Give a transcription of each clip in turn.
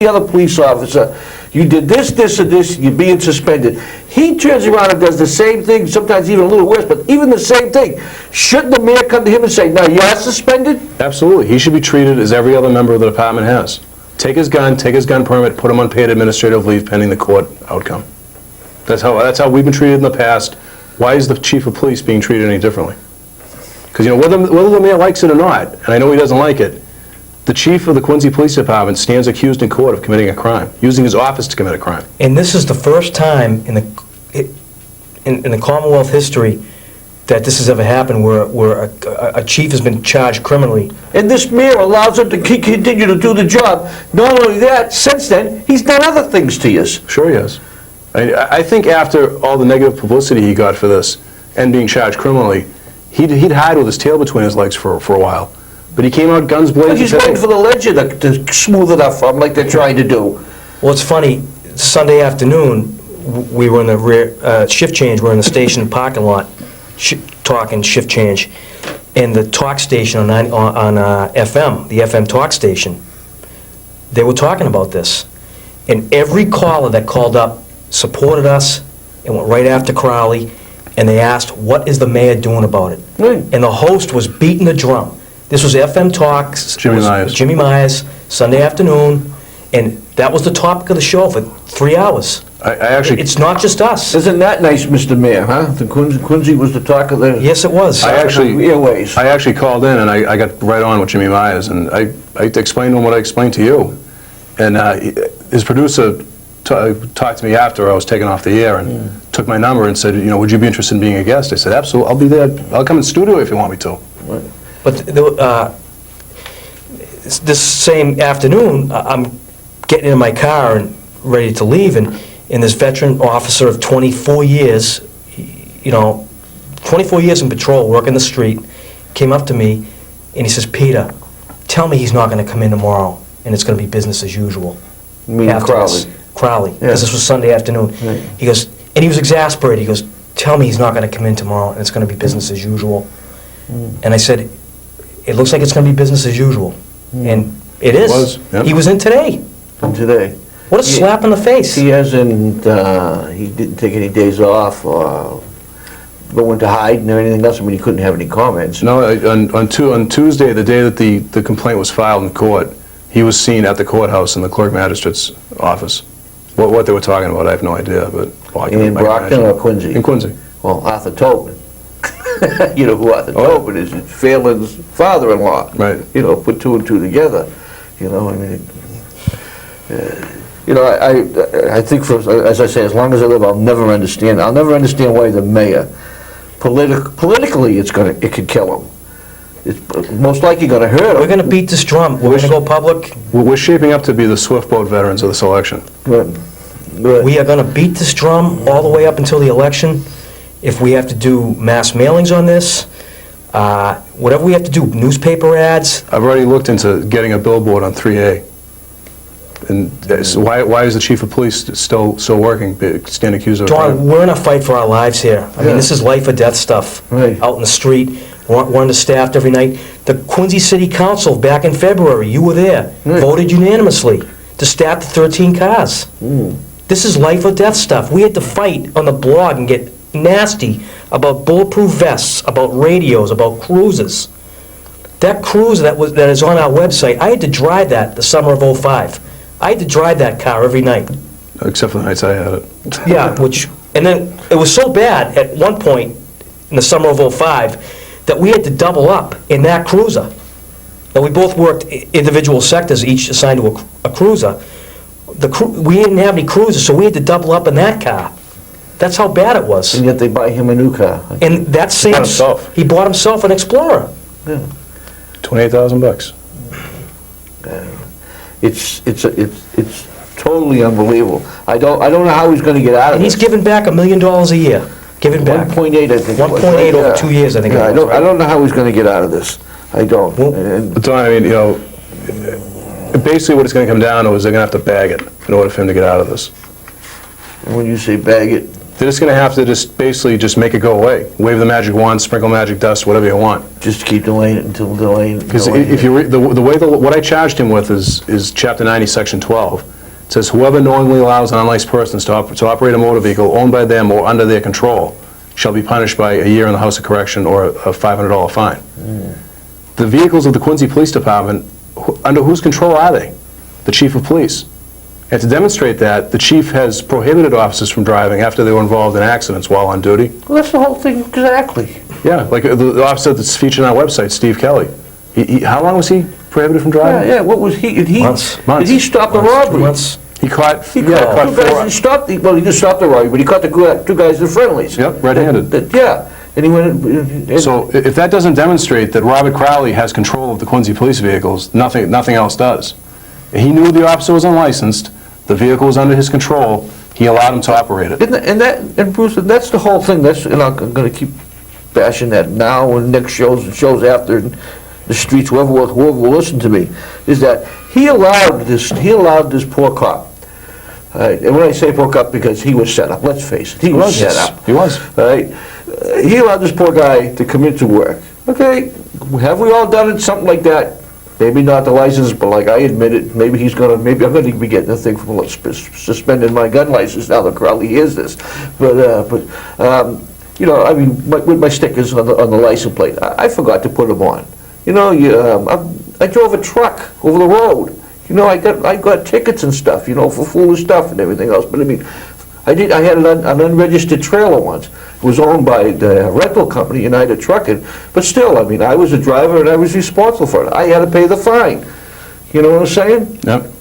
the other police officer, you did this, this, and this, you're being suspended. He turns around and does the same thing, sometimes even a little worse, but even the same thing. Shouldn't the mayor come to him and say, no, you're suspended? Absolutely. He should be treated as every other member of the department has. Take his gun permit, put him on paid administrative leave pending the court outcome. That's how we've been treated in the past. Why is the chief of police being treated any differently? Because, whether the mayor likes it or not, and I know he doesn't like it, the chief of the Quincy Police Department stands accused in court of committing a crime, using his office to commit a crime. And this is the first time in the Commonwealth history that this has ever happened, where a chief has been charged criminally. And this mayor allows him to continue to do the job. Not only that, since then, he's done other things to you. Sure he has. I think after all the negative publicity he got for this, and being charged criminally, he'd hide with his tail between his legs for a while. But he came out guns blazing. He's waiting for the ledger to smooth it up for him like they're trying to do. Well, it's funny, Sunday afternoon, we were in the rear, shift change, we're in the station parking lot, talking shift change, and the talk station on FM, the FM talk station, they were talking about this. And every caller that called up supported us and went right after Crowley, and they asked, what is the mayor doing about it? Right. And the host was beating the drum. This was FM Talks. Jimmy Myers, Sunday afternoon, and that was the topic of the show for 3 hours. It's not just us. Isn't that nice, Mr. Mayor, huh? The Quincy was the talk of the... Yes, it was. I airways. actually called in, and I got right on with Jimmy Myers, and I explained to him what I explained to you. And his producer talked to me after I was taken off the air and took my number and said, would you be interested in being a guest? I said, absolutely, I'll be there. I'll come in studio if you want me to. Right. But this same afternoon, I'm getting in my car and ready to leave, and this veteran officer of 24 years, 24 years in patrol, working the street, came up to me, and he says, Peter, tell me he's not going to come in tomorrow, and it's going to be business as usual. You mean Crowley? Crowley, because this was Sunday afternoon. Right. He goes, and he was exasperated. He goes, tell me he's not going to come in tomorrow, and it's going to be business as usual. And I said, it looks like it's going to be business as usual. And it is. It was, yep. He was in today. And today. What a slap in the face. He hasn't, he didn't take any days off or go into hiding or anything else. I mean, he couldn't have any comments. No, on Tuesday, the day that the complaint was filed in court, he was seen at the courthouse in the clerk magistrate's office. What they were talking about, I have no idea. But in Brockton or Quincy? In Quincy. Well, Arthur Tobin. You know who Arthur Tobin is? It's Phelan's father-in-law. Right. Put two and two together. I mean, I think, as I say, as long as I live, I'll never understand why the mayor, politically, it could kill him. It's most likely going to hurt him. We're going to beat this drum. We're going to go public. We're shaping up to be the swift boat veterans of this election. Good. We are going to beat this drum all the way up until the election. If we have to do mass mailings on this, whatever we have to do, newspaper ads. I've already looked into getting a billboard on 3A. And so why is the chief of police still working, stand accused of Don, crime? we're in a fight for our lives here. I mean, this is life or death stuff. Right. Out in the street, we're understaffed every night. The Quincy City Council, back in February, you were there, voted unanimously to staff the 13 cars. This is life or death stuff. We had to fight on the blog and get nasty about bulletproof vests, about radios, about cruisers. That cruiser that is on our website, I had to drive that the summer of '05. I had to drive that car every night. Except for the nights I had it. Yeah, and then it was so bad at one point in the summer of '05 that we had to double up in that cruiser. Now, we both worked individual sectors, each assigned to a cruiser. We didn't have any cruisers, so we had to double up in that car. That's how bad it was. And yet they buy him a new car. And that same... He bought himself an Explorer. Yeah. $28,000. It's totally unbelievable. I don't know how he's going to get out of and this. He's giving back $1 million a year. Giving back. 1.8, I think. 1.8 over 2 years, I think. Yeah, I don't know how he's going to get out of this. I don't. But I mean, basically what it's going to come down to is they're going to have to bag it in order for him to get out of this. When you say bag it, They're just going to have to basically make it go away. Wave the magic wand, sprinkle magic dust, whatever you want. Just keep delaying it until delaying it. Because if you read, what I charged him with is Chapter 90, Section 12. It says, whoever knowingly allows an unlicensed persons to operate a motor vehicle owned by them or under their control shall be punished by a year in the House of Correction or a $500 fine. The vehicles of the Quincy Police Department, under whose control are they? The Chief of Police. And to demonstrate that, the chief has prohibited officers from driving after they were involved in accidents while on duty. Well, that's the whole thing, exactly. Yeah, like the officer that's featured on our website, Steve Kelly. How long was he prohibited from driving? Yeah, what was he, Months. did he stop the robbery? Months. He caught, He caught two guys and stopped, well, he just stopped the robbery, but he caught the two guys in friendlies. Yep, red-handed. Yeah, and he went, So if that doesn't demonstrate that Robert Crowley has control of the Quincy police vehicles, nothing else does. He knew the officer was unlicensed, the vehicle was under his control, he allowed him to operate it. and Bruce, that's the whole thing, and I'm gonna keep bashing that now and next shows and shows after, and the streets, whoever will listen to me, is that he allowed this poor cop, and when I say poor cop, because he was set up, let's face it, he was set up. He was. Right? He allowed this poor guy to come into work. Okay, have we all done it, something like that? Maybe not the license, but like I admit it, maybe I'm gonna be getting a thing from suspending my gun license now that Crowley hears this. But you know, I mean, with my stickers on the license plate, I forgot to put them on. You know, I drove a truck over the road. You know, I got tickets and stuff, you know, for foolish stuff and everything else. But I mean, I had an unregistered trailer once. It was owned by the rental company, United Trucking. But still, I mean, I was a driver and I was responsible for it. I had to pay the fine. You know what I'm saying? Yep.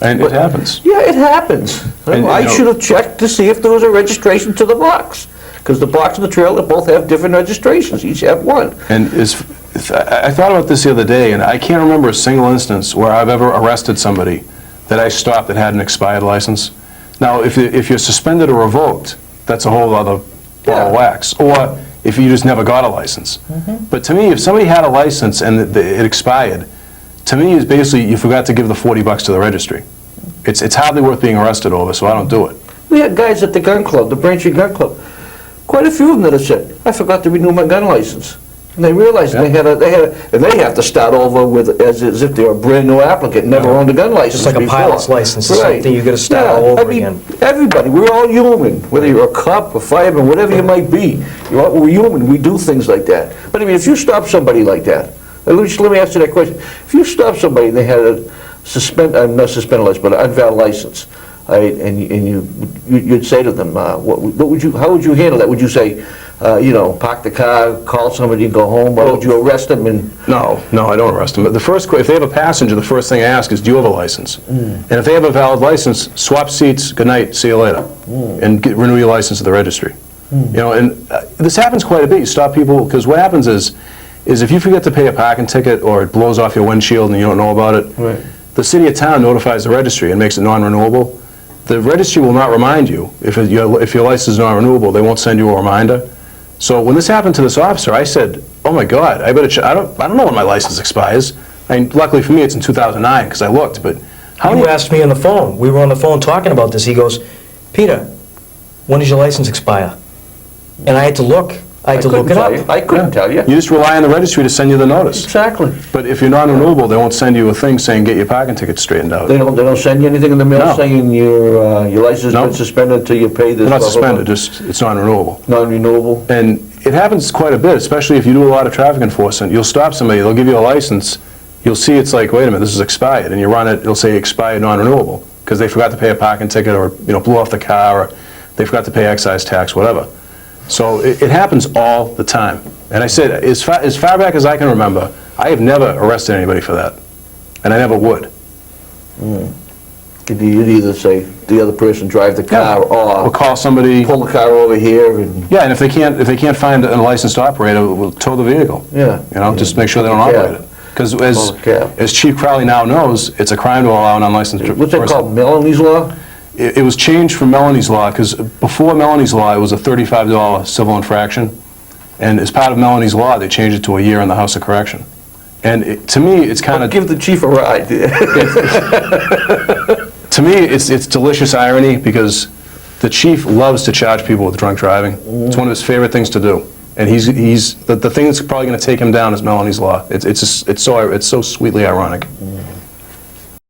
And it happens. Yeah, it happens. And, I you know, should have checked to see if there was a registration to the box. Because the box and the trailer both have different registrations. Each have one. And I thought about this the other day, and I can't remember a single instance where I've ever arrested somebody that I stopped that had an expired license. Now, if you're suspended or revoked, that's a whole other ball of wax. Or if you just never got a license. But to me, if somebody had a license and it expired, to me, it's basically you forgot to give the $40 to the registry. It's hardly worth being arrested over, so I don't do it. We had guys at the gun club, the Braintree Gun Club. Quite a few of them that have said, I forgot to renew my gun license. And they realized and they have to start over with as if they were a brand new applicant, never owned a gun license Just like a before. pilot's license or something, you gotta start all over again. Everybody, we're all human, whether you're a cop, a fireman, whatever you might be. We're human, we do things like that. But I mean, if you stop somebody like that, let me ask you that question. If you stop somebody and they had a not suspended license, but an invalid license, and you'd say to them, how would you handle that? Would you say, you know, park the car, call somebody and go home, or would you arrest them? No, I don't arrest them. But if they have a passenger, the first thing I ask is, do you have a license? And if they have a valid license, swap seats, good night, see you later, and renew your license at the registry. You know, and this happens quite a bit. You stop people, because what happens is if you forget to pay a parking ticket or it blows off your windshield and you don't know about it, the city or town notifies the registry and makes it non-renewable. The registry will not remind you. If your license is non-renewable, they won't send you a reminder. So when this happened to this officer, I said, oh my God, I don't know when my license expires. I mean, luckily for me, it's in 2009, because I looked, but how many... You asked me on the phone. We were on the phone talking about this. He goes, Peter, when does your license expire? And I had to look. I had to look it up. I couldn't tell you. You just rely on the registry to send you the notice. Exactly. But if you're non-renewable, they won't send you a thing saying, get your parking ticket straightened out. They don't send you anything in the mail No. saying your license has No. been suspended until you pay this? They're not blah, blah, blah. suspended, just it's non-renewable. Non-renewable? And it happens quite a bit, especially if you do a lot of traffic enforcement. You'll stop somebody, they'll give you a license, you'll see it's like, wait a minute, this is expired, and you run it, it'll say expired non-renewable, because they forgot to pay a parking ticket, or blew off the car, or they forgot to pay excise tax, whatever. So it happens all the time. And I said, as far back as I can remember, I have never arrested anybody for that, and I never would. You'd either say the other person drive the car, Or call somebody. pull the car over here and... Yeah, and if they can't find a licensed operator, we'll tow the vehicle. Yeah. Just make sure they don't operate it. Because Call a cab. as Chief Crowley now knows, it's a crime to allow an unlicensed person. What's that called, Melanie's Law? It was changed from Melanie's Law, because before Melanie's Law, it was a $35 civil infraction. And as part of Melanie's Law, they changed it to a year in the House of Correction. And to me, it's kind of... Give the chief a ride. To me, it's delicious irony, because The chief loves to charge people with drunk driving. It's one of his favorite things to do. And the thing that's probably going to take him down is Melanie's Law. It's so sweetly ironic.